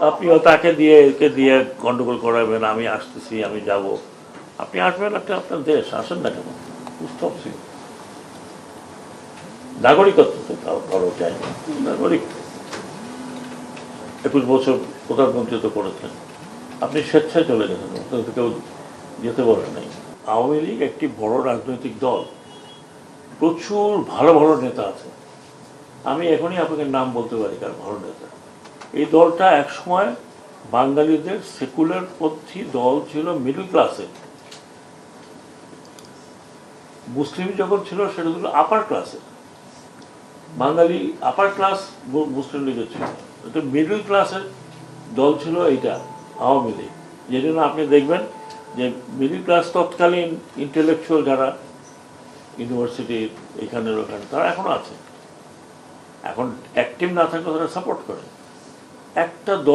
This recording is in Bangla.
আপনিও তাকে দিয়ে একে দিয়ে গন্ডগোল করাবেন, আমি আসতেছি, আমি যাব। আপনি আসবেন একটা আপনার দেশ, আসেন না কেন? উৎসব ছিল, নাগরিকত্ব তো কারো চাই না, নাগরিক 21 বছর প্রধানমন্ত্রী তো করেছেন, আপনি স্বেচ্ছায় চলে গেছেন, কেউ যেতে বলে নাই। আওয়ামী লীগ একটি বড় রাজনৈতিক দল, প্রচুর ভালো ভালো নেতা আছে, আমি এখনই আপনাকে নাম বলতে পারি কার ভালো নেতা। এই দলটা একসময় বাঙালিদের সেকুলার পন্থী দল ছিল, মিডল ক্লাসে। মুসলিম যখন ছিল সেটা ছিল আপার ক্লাসে, বাঙালি আপার ক্লাস মুসলিম লীগের ছিল, এটা মিডল ক্লাসের দল ছিল এইটা আওয়ামী লীগ। যে জন্য আপনি দেখবেন যে মিডল ক্লাস তৎকালীন ইন্টেলেকচুয়াল যারা ইউনিভার্সিটির এখানের ওখানে তারা এখনো আছে, এখন অ্যাক্টিভ না থাকলে তারা সাপোর্ট করে। একটা